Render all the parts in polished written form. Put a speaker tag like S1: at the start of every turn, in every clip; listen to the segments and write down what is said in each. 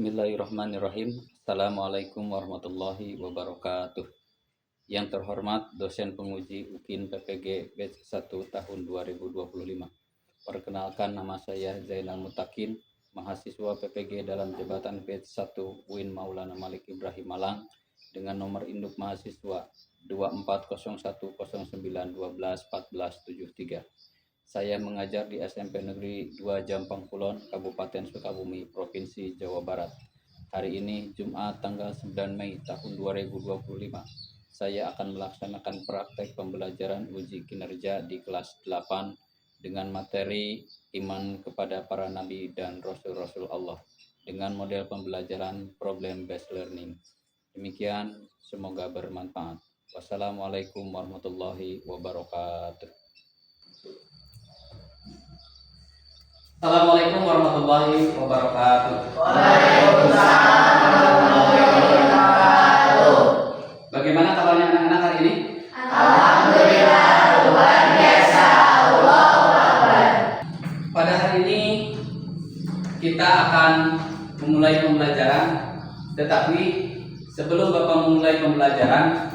S1: Bismillahirrahmanirrahim. Assalamualaikum warahmatullahi wabarakatuh. Yang terhormat dosen penguji UKIN PPG Batch 1 tahun 2025. Perkenalkan, nama saya Zainal Mutakin, mahasiswa PPG dalam jabatan Batch 1 UIN Maulana Malik Ibrahim Malang dengan nomor induk mahasiswa 240109121473. Saya mengajar di SMP Negeri 2 Jampang Kulon, Kabupaten Sukabumi, Provinsi Jawa Barat. Hari ini Jumat tanggal 9 Mei tahun 2025. Saya akan melaksanakan praktek pembelajaran uji kinerja di kelas 8 dengan materi iman kepada para nabi dan rasul-rasul Allah dengan model pembelajaran problem based learning. Demikian, semoga bermanfaat. Wassalamualaikum warahmatullahi wabarakatuh.
S2: Assalamualaikum warahmatullahi wabarakatuh.
S3: Waalaikumsalam warahmatullahi wabarakatuh.
S2: Bagaimana kabarnya anak-anak hari ini?
S3: Alhamdulillah, luar biasa. Allahu Akbar.
S2: Pada hari ini kita akan memulai pembelajaran, tetapi sebelum Bapak memulai pembelajaran,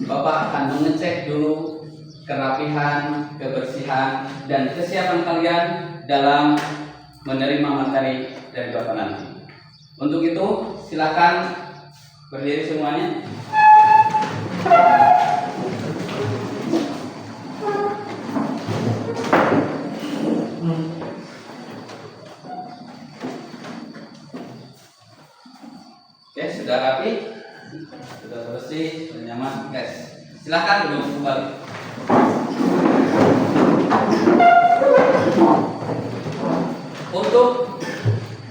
S2: Bapak akan mengecek dulu kerapihan, kebersihan, dan kesiapan kalian dalam menerima materi dari Bapak nanti. Untuk itu, silakan berdiri semuanya. Oke, sudah rapi, sudah bersih, sudah nyaman, guys. Silakan duduk kembali. Untuk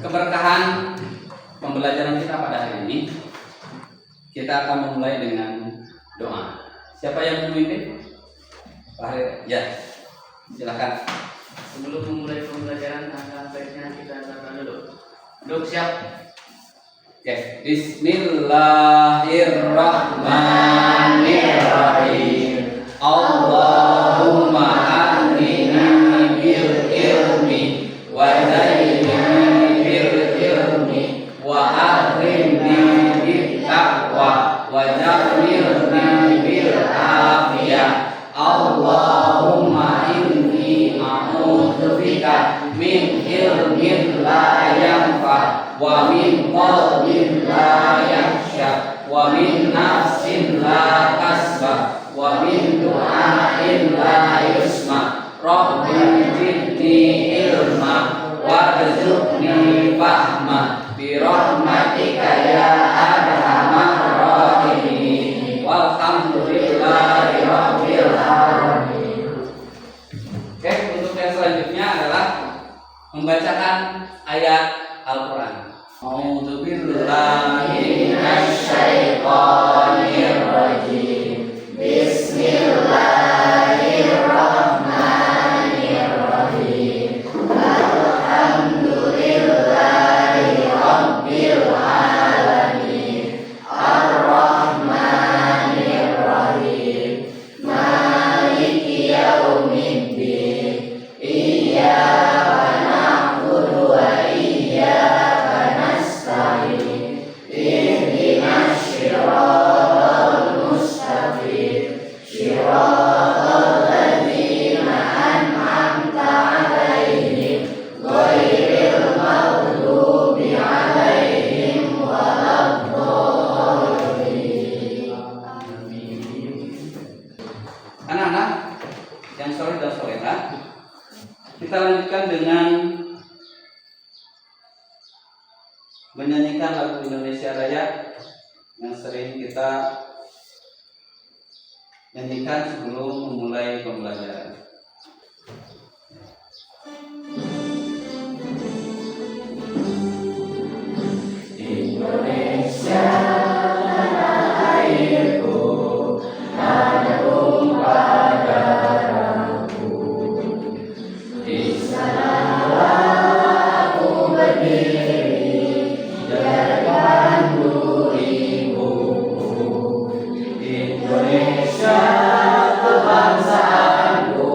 S2: keberkahan pembelajaran kita pada hari ini, kita akan memulai dengan doa. Siapa yang memimpin? Pak Harir. Ya, silakan. Sebelum memulai pembelajaran, angkat baiknya kita akan duduk. Duduk siap. Oke. Bismillahirrahmanirrahim. Allahumma anina bil ilmi wa zayyinni bil ilmi wa akrimni bit taqwa wa jamilni bil afiyah. Allahumma inni a'udzubika min ilmin la yanfa wa min qalbin la yakhsha wa min nafsin la tasba wa min du'ain la yusma. Rabbi zidni ilma warzuqni fahma bi rahmatika ya arhamar rahimin. Walhamdulillahi rabbil alamin. Oke, untuk yang selanjutnya adalah membacakan ayat Al-Qur'an. A'udzu billahi minasy syaithanir rajim. Bismillahirrahmanirrahim. Alhamdulillahi rabbil alamin. Ar-Rahmanir Rahim. Maliki yaumiddin. Iyyaka na'budu wa iyyaka nasta'in. Ihdinas shiratal mustaqim. Shiratal ladzina an'amta 'alaihim ghairil maghdubi 'alaihim waladdallin. Anak-anak yang soleh dan solehah, kita lanjutkan dengan menyanyikan lagu Indonesia Raya yang sering kita nyanyikan sebelum memulai pembelajaran. Indonesia tanah airku, tanah tumpah darahku. Di sanalah aku berdiri, jalankan ibuku. Indonesia kebangsaanku,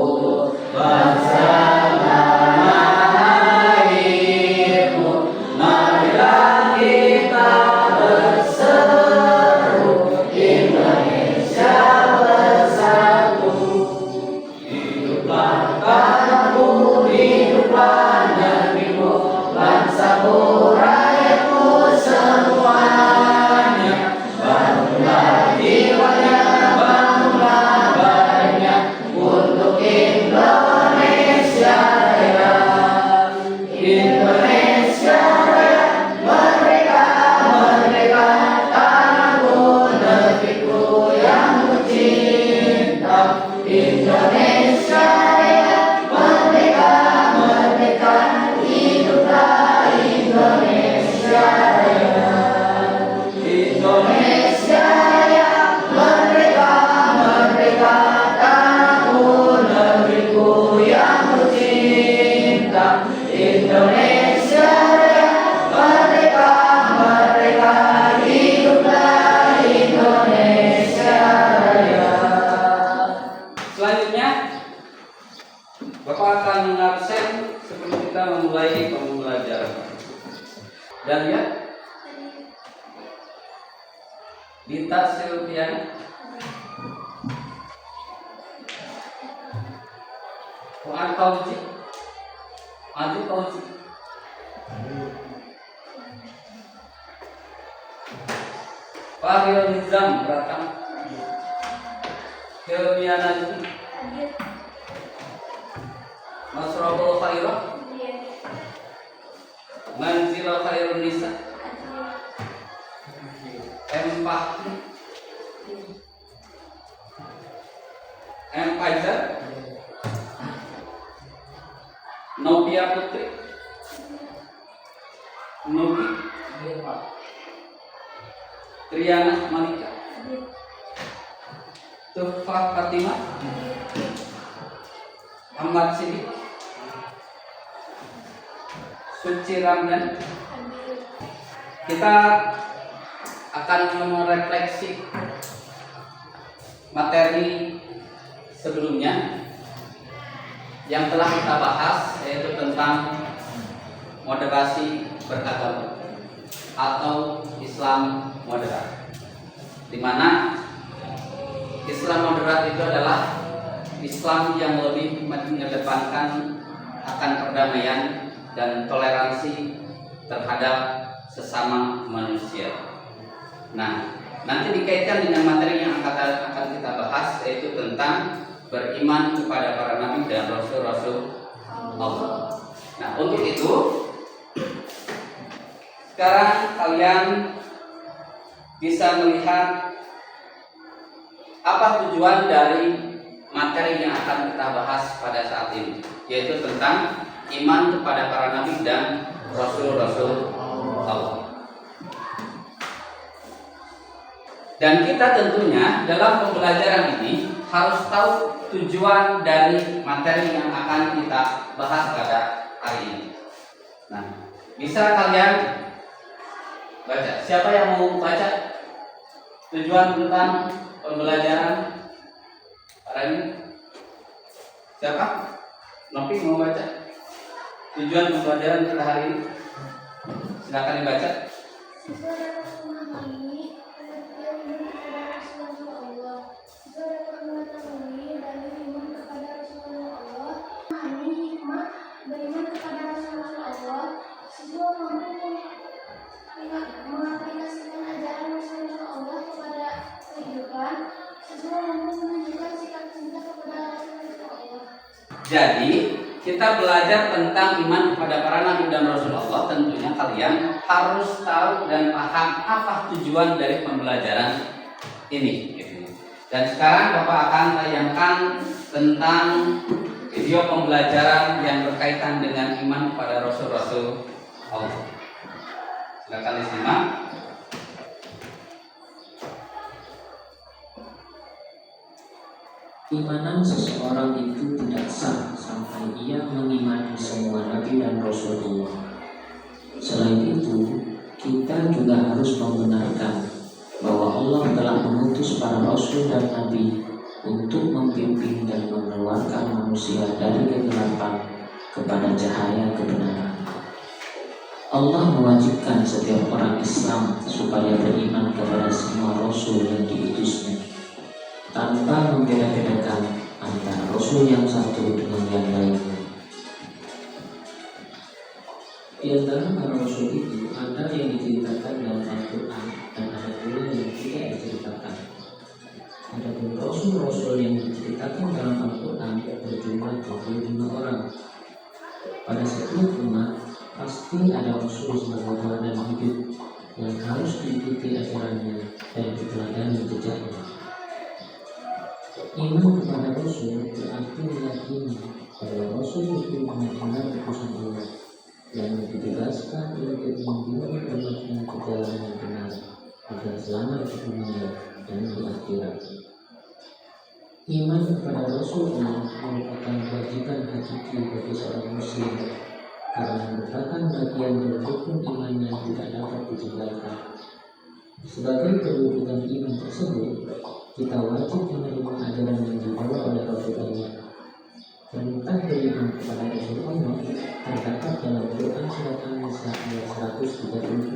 S3: Indonesia Raya, merdeka, merdeka, hiduplah Indonesia Raya.
S2: Selanjutnya, Bapak akan mengabsen sebelum kita memulai pembelajaran. Dan lihat, Dita Silviana, Fuad Fauzi, Adi Fauzi, Fahril Nizam Pratama, Hilmiah Najmi, Masrobul Khairah, Manzila Khairun Nisa, M. Fahmi, M. Fajar, Novia Putri, Nugi, Triana Malika, Tuhfah Fatimah, Ahmad Sidik, Suci Ramdan. Kita akan merefleksi materi sebelumnya yang telah kita bahas, yaitu tentang moderasi beragama atau Islam moderat, di mana Islam moderat itu adalah Islam yang lebih mengedepankan akan perdamaian dan toleransi terhadap sesama manusia. Nah, nanti dikaitkan dengan materi yang akan kita bahas, yaitu tentang beriman kepada para nabi dan rasul-rasul Allah. Nah, untuk itu sekarang kalian bisa melihat apa tujuan dari materi yang akan kita bahas pada saat ini, yaitu tentang iman kepada para nabi dan rasul-rasul Allah. Dan kita tentunya dalam pembelajaran ini harus tahu tujuan dari materi yang akan kita bahas pada hari ini. Nah, bisa kalian baca? Siapa yang mau baca tujuan tentang pembelajaran hari ini? Siapa? Nopi mau baca tujuan pembelajaran kita hari ini? Silakan dibaca.
S4: Siswa dapat memahami pengertian iman kepada Rasulullah Allah. Siswa dapat mengetahui dalil iman kepada Rasulullah Allah. Memahami hikmah beriman kepada Rasulullah Allah. Siswa mampu mengaplikasikan ajaran Rasulullah Allah kepada kehidupan. Siswa mampu menunjukkan sikap cinta kepada Rasulullah Allah.
S2: Jadi kita belajar tentang iman kepada para nabi dan Rasulullah. Tentunya kalian harus tahu dan paham apa tujuan dari pembelajaran ini. Dan sekarang Bapak akan tayangkan tentang video pembelajaran yang berkaitan dengan iman kepada Rasul-Rasul Allah. Silakan disimak.
S5: Keimanan seseorang itu tidak sah sampai ia mengimani semua nabi dan rasulullah. Selain itu, kita juga harus membenarkan bahwa Allah telah mengutus para rasul dan nabi untuk membimbing dan mengeluarkan manusia dari kegelapan kepada cahaya kebenaran. Allah mewajibkan setiap orang Islam supaya beriman kepada semua rasul yang diutusnya, tanpa membeda-bedakan antara rasul yang satu dengan yang lainnya. Di antara para rasul itu ada yang diceritakan dalam Al-Quran dan ada pula yang tidak diceritakan. Ada pun rasul-rasul yang diceritakan dalam Al-Quran berjumlah 25 orang. Pada setiap umat pasti ada rasul sebagai teladan hidup yang harus diikuti ajarannya dan diteladani jejaknya. Iman kepada Rasul berarti meyakini bahwa Rasul itu benar-benar utusan Allah yang ditugaskan untuk membimbing umatnya ke jalan yang benar agar selamat di dunia dan di akhirat. Iman kepada Rasul merupakan kewajiban hakiki bagi seorang Muslim karena merupakan bagian dari rukun iman yang tidak dapat ditinggalkan. Sebagai perwujudan iman tersebut, kita wajib menerima ajaran yang dibawa oleh Rasulullah. Perintah beriman kepada Rasulullah terdapat dalam Quran surat An-Nisa ayat 136.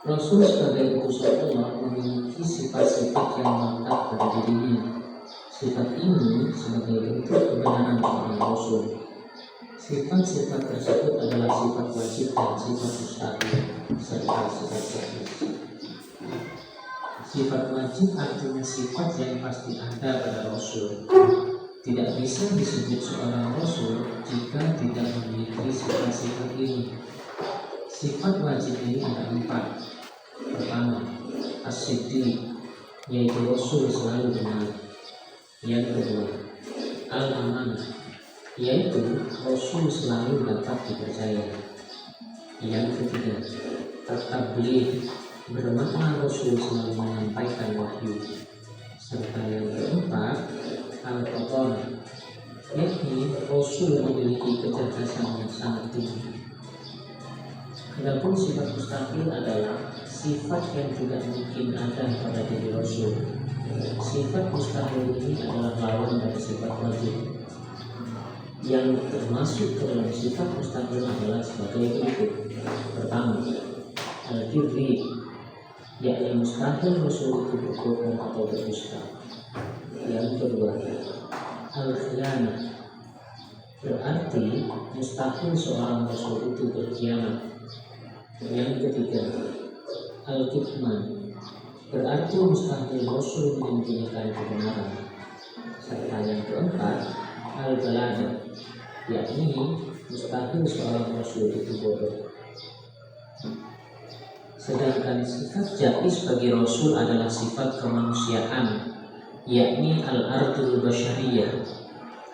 S5: Rasul sebagai utusan Allah memiliki sifat-sifat yang melekat pada dirinya. Sifat ini sebagai bentuk kebenaran seorang Rasul. Sifat-sifat tersebut adalah sifat wajib dan sifat mustahil serta sifat teknis. Sifat wajib artinya sifat yang pasti ada pada Rasul. Tidak bisa disebut seorang Rasul jika tidak memiliki sifat-sifat ini. Sifat wajib ini ada 4. Pertama, as-siddiq, yaitu Rasul selalu benar. Yang kedua, al-amanah, yaitu Rasul selalu dapat dipercaya. Yang ketiga, at-tabligh, bermakna Rasul selalu menyampaikan wahyu. Serta yang keempat, al-qaton, yakni Rasul memiliki kecerdasan yang sangat tinggi. Adapun sifat mustahil adalah sifat yang tidak mungkin ada pada diri Rasul. Sifat mustahil ini adalah lawan dari sifat wajib. Yang termasuk ke dalam sifat mustahil adalah sebagai berikut. Pertama, al-kibri, yakni mustahil Rasul itu berbohong atau berdusta. Yang kedua, al-khiyanah, berarti mustahil seorang Rasul itu berkhianat. Yang ketiga, al-kitman, berarti mustahil Rasul menyembunyikan kebenaran. Serta yang keempat, al-balada, yakni mustahil seorang Rasul itu bodoh. Sedangkan sifat jais bagi Rasul adalah sifat kemanusiaan, yakni al-ardul basyariyah.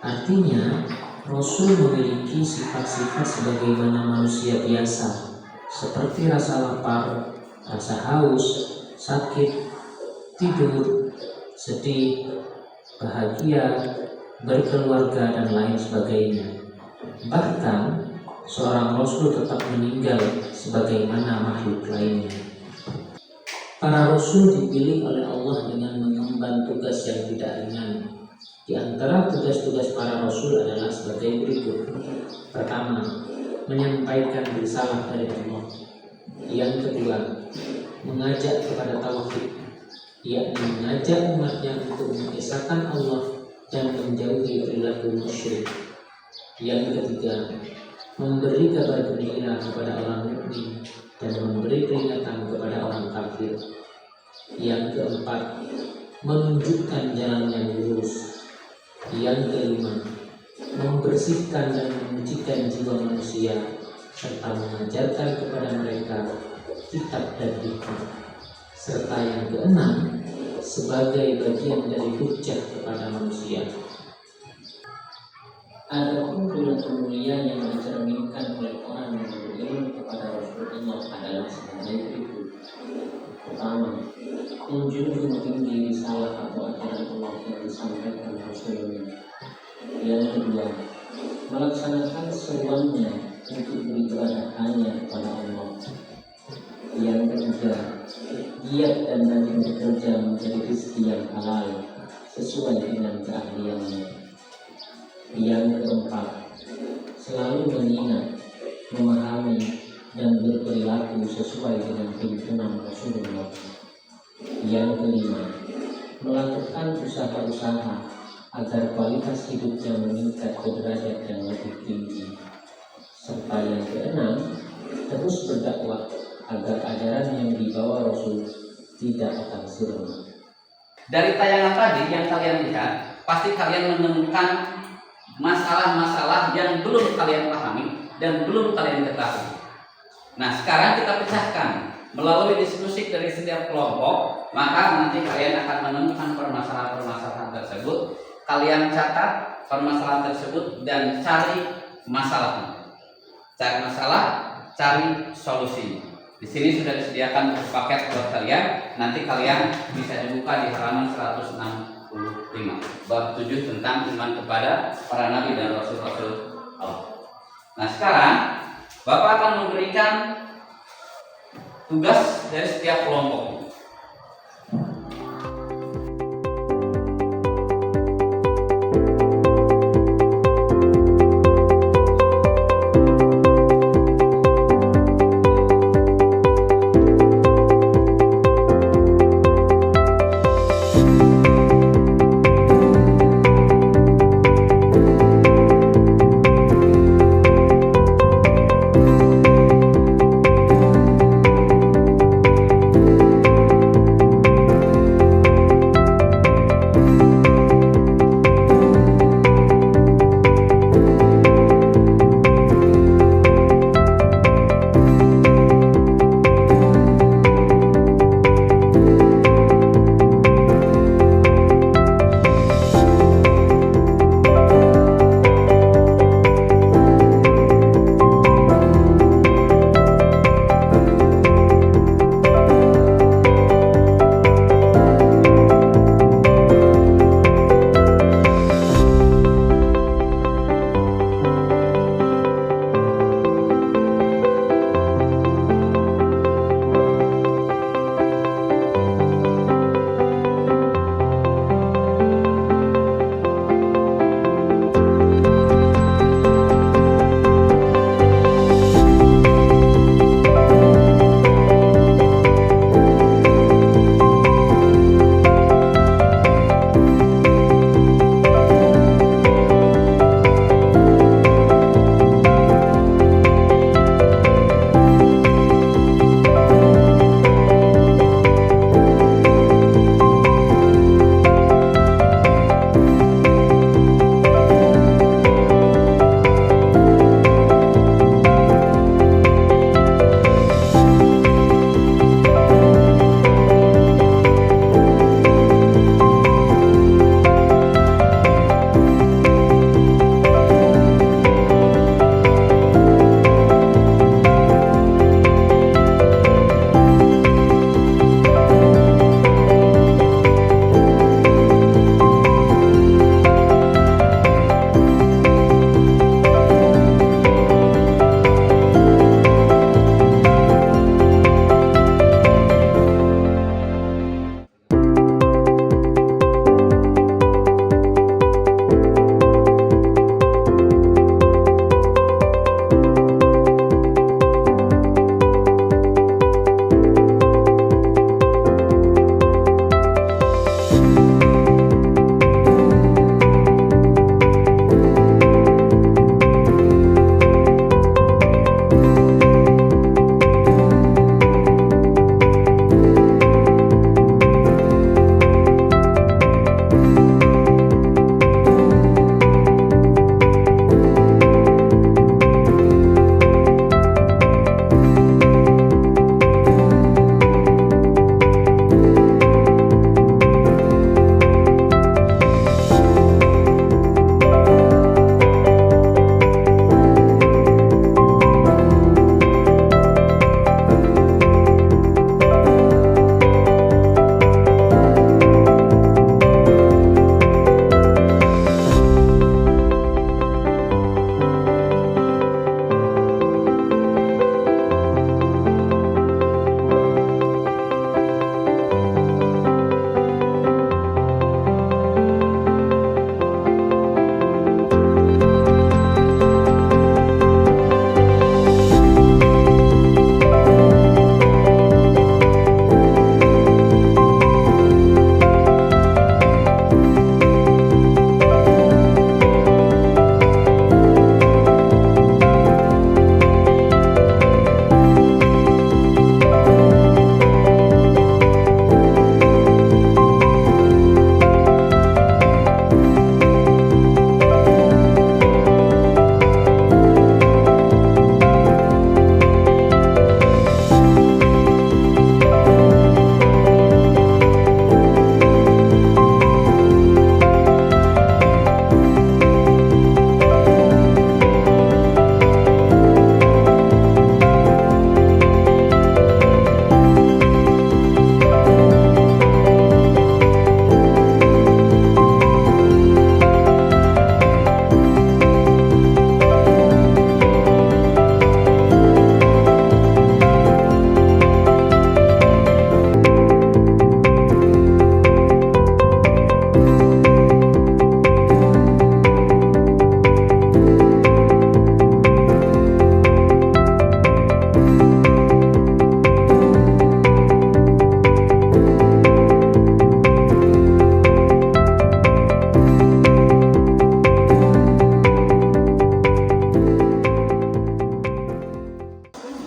S5: Artinya, Rasul memiliki sifat-sifat sebagaimana manusia biasa, seperti rasa lapar, rasa haus, sakit, tidur, sedih, bahagia, berkeluarga, dan lain sebagainya. Bahkan, seorang Rasul tetap meninggal sebagaimana makhluk lainnya. Para Rasul dipilih oleh Allah dengan mengemban tugas yang tidak ringan. Di antara tugas-tugas para Rasul adalah sebagai berikut. Pertama, menyampaikan risalah dari Allah. Yang kedua, mengajak kepada tauhid, yakni mengajak umatnya untuk mengesahkan Allah dan menjauhi perilaku musyrik. Yang ketiga, memberi kabar gembira kepada orang mukmin dan memberi peringatan kepada orang kafir. Yang keempat, menunjukkan jalan yang lurus. Yang kelima, membersihkan dan menyucikan jiwa manusia serta mengajarkan kepada mereka kitab dan hikmah. Serta yang keenam, sebagai bagian dari hujjah kepada manusia. Adapun kedudukan mulia yang dicerminkan oleh orang yang beriman kepada Rasulullah adalah sebagai berikut. Pertama, menjunjung tinggi risalah atau ajaran Allah yang disampaikan Rasulullah. Yang kedua, melaksanakan seruannya untuk beribadah hanya kepada Allah. Yang ketiga, giat dan rajin bekerja mencari rezeki yang halal sesuai dengan keahliannya. Yang keempat, selalu mengingat, memahami, dan berperilaku sesuai dengan tuntunan Rasulullah. Yang kelima, melakukan usaha-usaha agar kualitas hidupnya meningkat ke derajat yang lebih tinggi. Serta yang keenam, terus berdakwah agar ajaran yang dibawa Rasul tidak akan sirna.
S2: Dari tayangan tadi yang kalian lihat, pasti kalian menemukan masalah-masalah yang belum kalian pahami dan belum kalian ketahui. Nah, sekarang kita pecahkan melalui diskusi dari setiap kelompok, maka nanti kalian akan menemukan permasalahan-permasalahan tersebut. Kalian catat permasalahan tersebut dan cari masalahnya. Cari masalah, cari solusinya. Di sini sudah disediakan paket buat kalian. Nanti kalian bisa dibuka di halaman 165. Bab 7 tentang iman kepada para nabi dan rasul-rasul Allah. Nah, sekarang Bapak akan memberikan tugas dari setiap kelompok.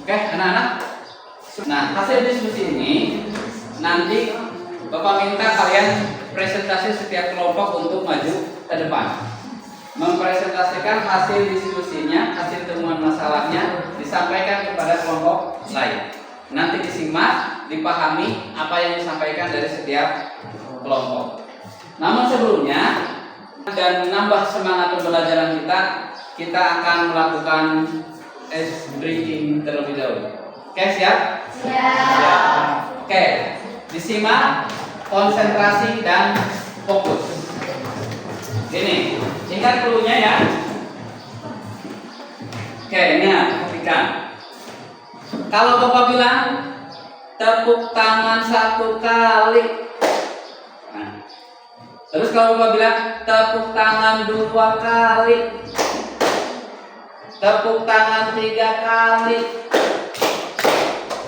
S2: Oke, anak-anak. Nah, hasil diskusi ini nanti Bapak minta kalian presentasi setiap kelompok untuk maju ke depan. Mempresentasikan hasil diskusinya, hasil temuan masalahnya disampaikan kepada kelompok lain. Nanti disimak, dipahami apa yang disampaikan dari setiap kelompok. Namun sebelumnya dan menambah semangat pembelajaran kita akan melakukan ice breaking terlebih dahulu. Oke, siap? Siap. Oke, disimak, konsentrasi dan fokus. Ini, ingat dulunya ya. Oke, ingat, perhatikan. Kalau Bapak bilang tepuk tangan 1 kali. Nah, terus kalau Bapak bilang tepuk tangan 2 kali. Tepuk tangan 3 kali.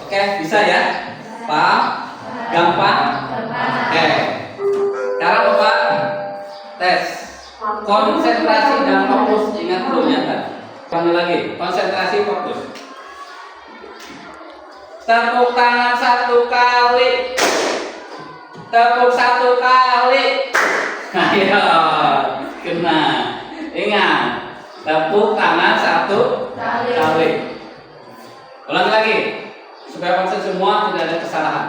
S2: Oke, bisa ya? Paham? Gampang? Oke. Sekarang Bapak tes konsentrasi dan fokus. Ingat dulunya kan? Panggil lagi, konsentrasi fokus. Tepuk tangan 1 kali. Tepuk 1 kali. Ayo, kena. Ingat, tepuk tangan 1 kali. Ulangi lagi supaya konsen semua, tidak ada kesalahan.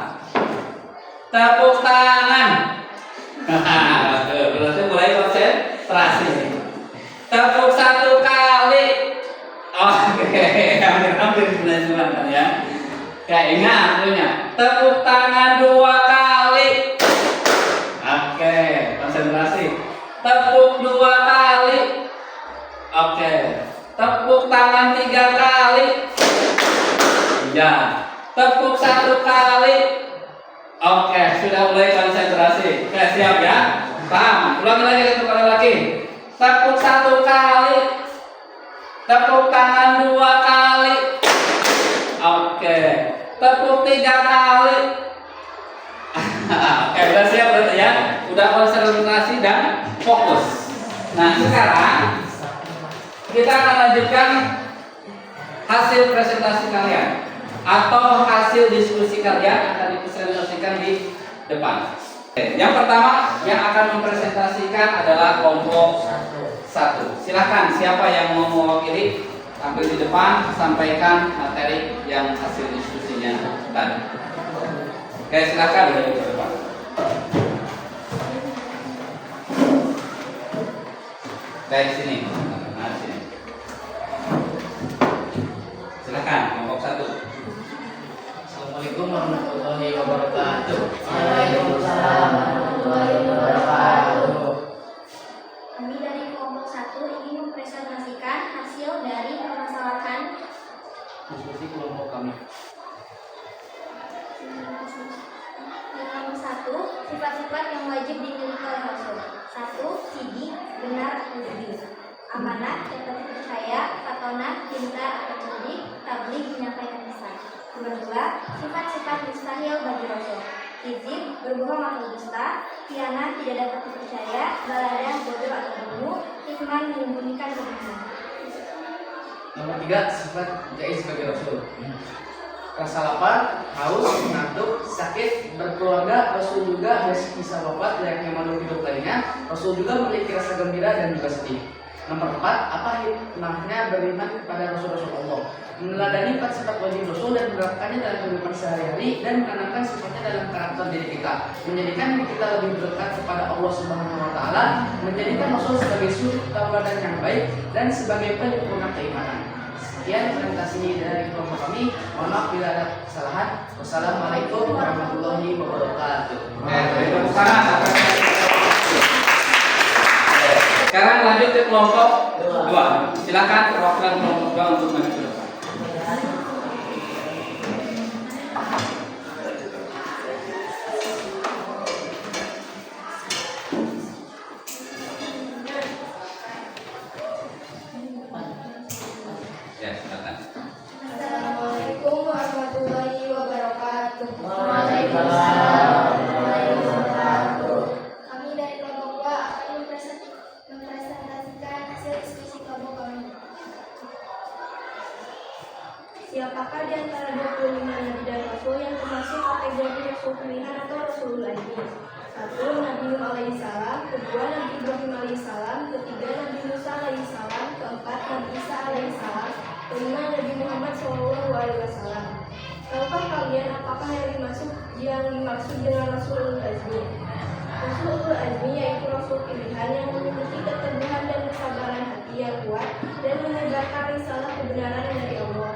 S2: Tepuk tangan. Berarti mulai konsentrasi. Tepuk 1 kali. Oke, hampir benar kan ya. Oke, ingat dulunya. Tepuk tangan 2 kali. Oke, konsentrasi. Tepuk 2 kali. Oke, tepuk tangan 3 kali. Ya, tepuk 1 kali. Oke, sudah mulai konsentrasi. Oke, siap ya? Paham? Ulangi lagi satu kali lagi. Tepuk 1 kali. Tepuk tangan 2 kali. Oke, tepuk 3 kali. Oke, udah siap berarti ya? Udah konsentrasi dan fokus. Nah, sekarang kita akan lanjutkan hasil presentasi kalian atau hasil diskusi kalian akan dipresentasikan di depan. Oke, yang pertama yang akan mempresentasikan adalah kelompok 1. Silakan siapa yang mau mewakili tampil di depan, sampaikan materi yang hasil diskusinya tadi. Oke, silakan dari depan. Dari sini. Nah, sini. Silakan kelompok 1.
S6: Assalamualaikum warahmatullahi wabarakatuh.
S3: Waalaikumsalam warahmatullahi wabarakatuh.
S4: Kami dari kelompok 1 ingin mempresentasikan hasil dari permasalahan
S6: Diskusi kelompok kami.
S4: yang 1, sifat-sifat yang wajib dimiliki oleh Rasul. 1. Sidik, benar atau jujur. Amanah, dapat dipercaya. Fatonah, pintar atau cerdik. Tabligh, menyampaikan pesan. 2. Sifat-sifat mustahil bagi Rasul. Kizib, berbohong atau dusta. Khianat, tidak dapat dipercaya. Baladah, bodoh atau bunuh. Hikmah, menyembunyikan kebohongan.
S6: Nomor 3, sifat jais bagi Rasul. Rasa lapar, haus, ngantuk, sakit, berkeluarga. Rasul juga ada kisah wafat layaknya makhluk hidup lainnya. Rasul juga memiliki rasa gembira dan juga sedih. Nomor 4, apa hikmahnya beriman kepada Rasul-Rasul Allah? Meneladani 4 sifat wajib Rasul dan menerapkannya dalam kehidupan sehari-hari dan menanamkan sifatnya dalam karakter diri kita, menjadikan diri kita lebih dekat kepada Allah Subhanahu wa taala, menjadikan Rasul sebagai suri tauladan yang baik dan sebagai penyempurna keimanan. Sekian presentasi dari kelompok kami. Mohon maaf bila ada kesalahan. Wassalamualaikum warahmatullahi wabarakatuh.
S2: Tepuk tangan. Sekarang lanjut ke kelompok 2. Silakan perwakilan kelompok 2 untuk maju ke depan. Ya, silakan.
S4: Assalamualaikum Siapakah di antara 25 nabi dan rasul yang termasuk kategori rasul pilihan atau rasulul azmi? 1. Nabi Nuh alaihissalam, kedua Nabi Ibrahim alaihissalam, ketiga Nabi Musa alaihissalam, keempat Nabi Isa alaihissalam, kelima Nabi Muhammad SAW. Tahukah kalian apakah yang dimaksud dengan rasulul azmi? Rasulul azmi yaitu rasul pilihan yang memiliki keteguhan dan kesabaran hati yang kuat dan menyebarkan risalah kebenaran dari Allah.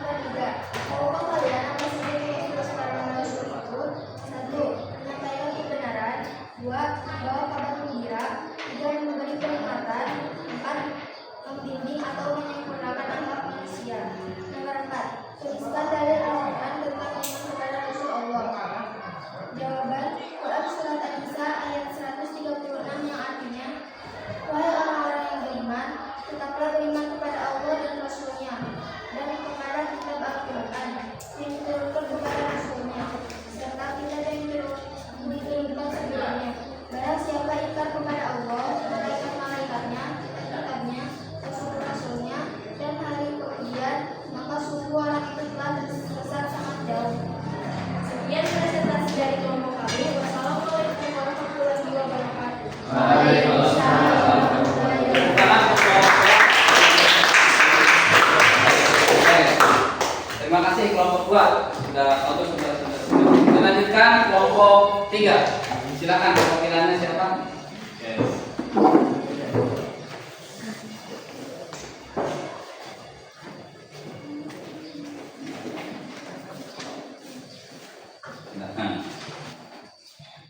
S4: Yang ketiga, tahukah kalian apa saja yang ditulis para rasul itu? 1. Menyampaikan kebenaran. 2. Membawa kabar gembira. 3. Memberi peringatan. 4. Membimbing atau menyempurnakan akhlak manusia. Nomor 4. Tuliskan dalil Al-Quran tentang iman kepada Rasul Allah. Jawaban Quran Surat An-Nisa ayat 136 yang artinya, wahai orang-orang yang beriman, tetaplah beriman kepada Allah dan Rasul-Nya, dan kepada kitab Al-Quran yang diturunkan kepada Rasul-Nya, serta kitab yang diturunkan sebelumnya. Barang siapa ingkar kepada Allah, malaikat-malaikatnya, kitabnya, Rasul-Rasulnya, dan hari kemudian, maka sungguh orang itu telah tersesat sangat jauh. Sekian presentasi dari kelompok kami. Wassalamualaikum warahmatullahi wabarakatuh.
S3: Waalaikumsalam warahmatullahi wabarakatuh.
S2: Terima kasih kelompok 2 sudah untuk kita lanjutkan kelompok 3. Silakan perwakilannya siapa?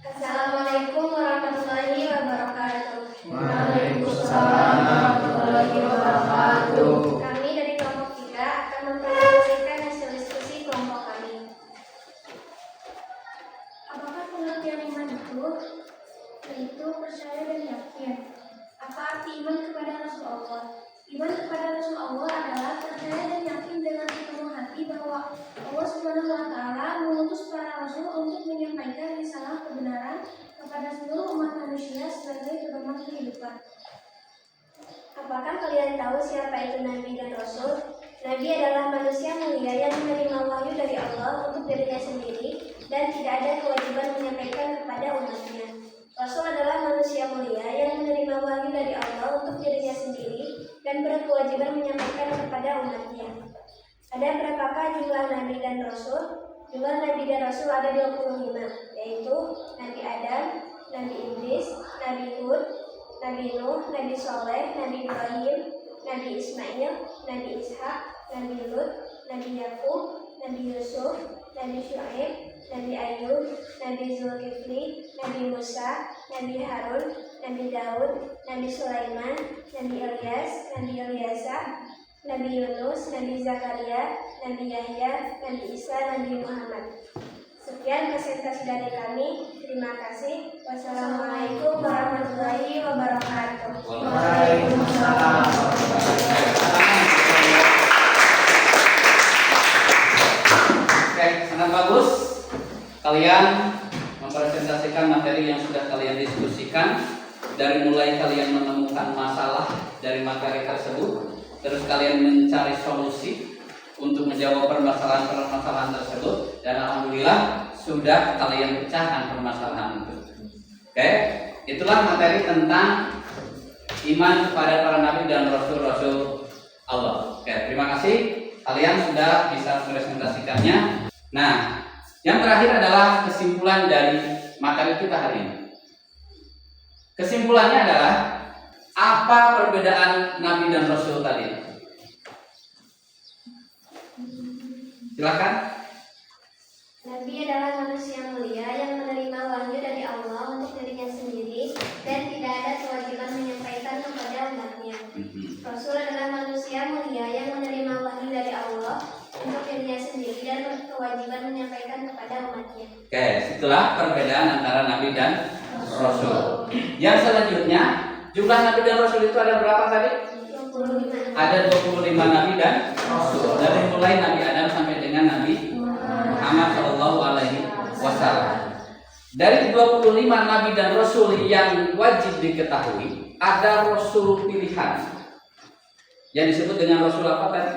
S4: Assalamualaikum warahmatullahi wabarakatuh.
S3: Waalaikumsalam warahmatullahi wabarakatuh.
S4: Kami dari kelompok 3 akan mempresentasikan hasil diskusi kelompok kami. Apakah pengertian iman itu? Yaitu percaya dan yakin. Apa arti iman kepada Rasul Allah? Iman kepada Rasul Allah adalah percaya dan yakin dengan sepenuh hati bahwa Allah SWT mengutus para rasul untuk menyampaikan risalah kebenaran kepada seluruh umat manusia sebagai pedoman kehidupan. Apakah kalian tahu siapa itu Nabi dan Rasul? Nabi adalah manusia mulia yang menerima wahyu dari Allah untuk dirinya sendiri dan tidak ada kewajiban menyampaikan kepada umatnya. Rasul adalah manusia mulia yang menerima wahyu dari Allah untuk dirinya sendiri dan berkewajiban menyampaikan kepada umatnya. Ada berapakah jumlah Nabi dan Rasul? Jumlah Nabi dan Rasul ada 25, yaitu Nabi Adam, Nabi Idris, Nabi Hud, Nabi Nuh, Nabi Soleh, Nabi Ibrahim, Nabi Ismail, Nabi Ishak, Nabi Lut, Nabi Yakub, Nabi Yusuf, Nabi Syuaib, Nabi Ayub, Nabi Zulkifli, Nabi Musa, Nabi Harun, Nabi Daud, Nabi Sulaiman, Nabi Ilyas, Nabi Ilyasa, Nabi Yunus, Nabi Zakaria, Nabi Yahya, Nabi Isa, Nabi Muhammad. Sekian presentasi dari kami. Terima kasih. Wassalamualaikum warahmatullahi wabarakatuh.
S3: Waalaikumsalam.
S2: Oke, sangat bagus. Kalian mempresentasikan materi yang sudah kalian diskusikan. Dari mulai kalian menemukan masalah dari materi tersebut, terus kalian mencari solusi untuk menjawab permasalahan-permasalahan tersebut, dan alhamdulillah sudah kalian pecahkan permasalahan itu. Oke, itulah materi tentang iman kepada para nabi dan rasul-rasul Allah. Oke, terima kasih kalian sudah bisa presentasikannya. Nah, yang terakhir adalah kesimpulan dari materi kita hari ini. Kesimpulannya adalah apa perbedaan nabi dan rasul tadi? Silakan.
S4: Nabi adalah manusia mulia yang menerima wahyu dari Allah untuk dirinya sendiri dan tidak ada kewajiban menyampaikan kepada umatnya. Rasul adalah manusia mulia yang menerima wahyu dari Allah untuk dirinya sendiri dan berkewajiban menyampaikan kepada umatnya.
S2: Oke, itulah perbedaan antara nabi dan rasul. Yang selanjutnya, jumlah nabi dan rasul itu ada berapa tadi?
S4: 25.
S2: Ada 25 nabi dan rasul. Dari mulai Nabi Adam sampai dengan Nabi Muhammad SAW. Dari 25 nabi dan rasul yang wajib diketahui, ada rasul pilihan yang disebut dengan rasul apa tadi?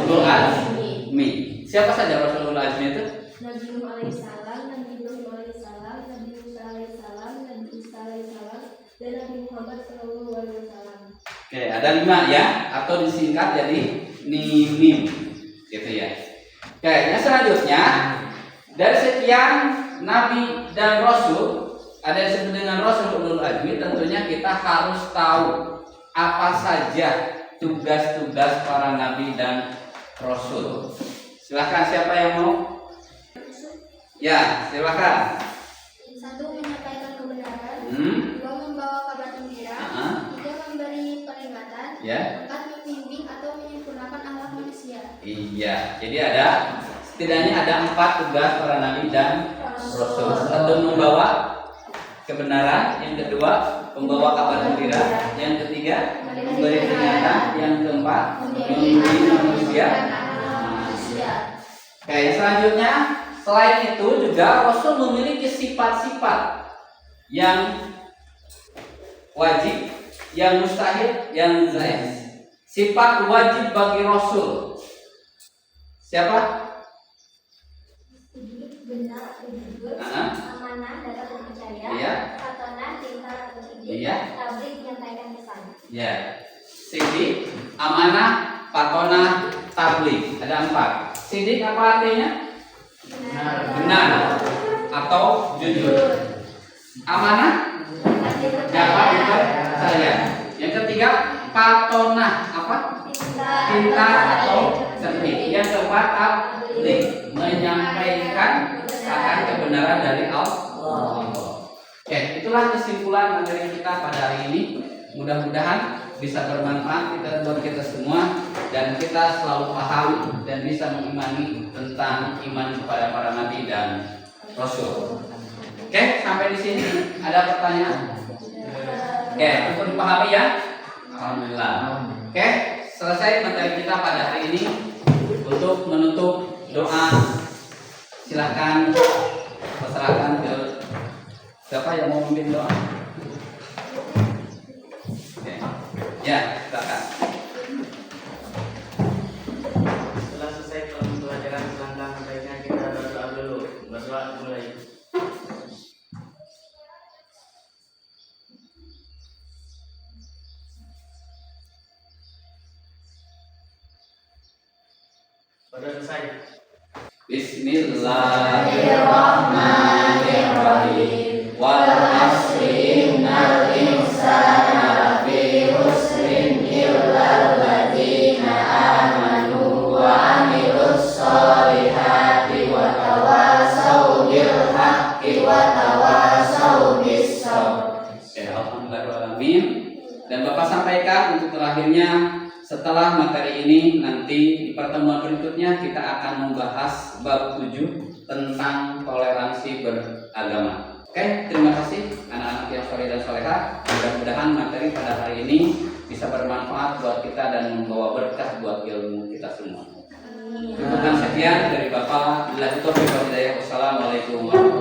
S2: Ulul Azmi. Siapa saja Rasul Ulul Azmi itu?
S4: Nabi Nuh alaihissalam, Nabi Ibrahim alaihissalam, Nabi Musa alaihissalam, Nabi Isa alaihissalam, dan Nabi Muhammad sallallahu alaihi wasallam.
S2: Oke, ada 5 ya, atau disingkat jadi NIM, gitu ya. Oke, yang selanjutnya dari sekian Nabi dan Rasul, ada yang disebut dengan Rasul Ulul Azmi, tentunya kita harus tahu apa saja tugas-tugas para Nabi dan Rasul. Silakan siapa yang mau? Ya, silakan.
S4: 1. Menyampaikan kebenaran.
S2: Hmm.
S4: 2. Membawa kabar gembira.
S2: Ah,
S4: 3. Memberi peringatan.
S2: ya.
S4: 4. Membimbing atau menyempurnakan akhlak manusia.
S2: Iya, jadi setidaknya ada 4 tugas para Nabi dan Rasul. 1. Membawa kebenaran, yang kedua membawa kabar gembira, yang ketiga memberi peringatan, yang keempat membimbing manusia. Oke, yang selanjutnya selain itu juga Rasul memiliki sifat-sifat yang wajib, yang mustahil, yang jaiz. Sifat wajib bagi Rasul siapa?
S4: Benar atau jujur,
S2: Ah.
S4: amanah, dapat terpercaya,
S2: Iya.
S4: patona, pintar atau cerdik,
S2: Iya.
S4: tabligh, menyampaikan pesan.
S2: Ya, sidik, amanah, patona, tabligh. Ada 4. Sidik apa artinya? Benar atau jujur. Amanah, dapat dipercaya. Yang ketiga, patona apa? Pintar atau cerdik. Yang keempat, tabligh, menyampaikan akan kebenaran dari Allah. Oke, itulah kesimpulan materi kita pada hari ini. Mudah-mudahan bisa bermanfaat buat kita semua dan kita selalu paham dan bisa mengimani tentang iman kepada para nabi dan rasul. Oke, sampai di sini ada pertanyaan? Oke, untuk dipahami ya. Alhamdulillah. Oke, selesai materi kita pada hari ini. Untuk menutup doa, silahkan persilakan ke siapa yang mau memimpin doa. Oke. Ya, silakan.
S6: Setelah selesai pembelajaran selangkah baiknya kita berdoa dulu. Berdoa mulai. Sudah selesai.
S2: Bismillahirrahmanirrahim. Wal asri innal insana lafi khusrin illal ladzina amanu wa amilus solihati wa tawasau bil haqqi wa tawasau bis sabr. Alhamdulillahirrahmanirrahim. Dan Bapak sampaikan untuk terakhirnya, setelah materi ini nanti di pertemuan berikutnya kita akan membahas bab 7 tentang toleransi beragama. Oke, terima kasih anak-anak yang soleh dan soleha. Mudah-mudahan materi pada hari ini bisa bermanfaat buat kita dan membawa berkah buat ilmu kita semua. Sekian dari Bapak. Wassalamualaikum warahmatullahi wabarakatuh.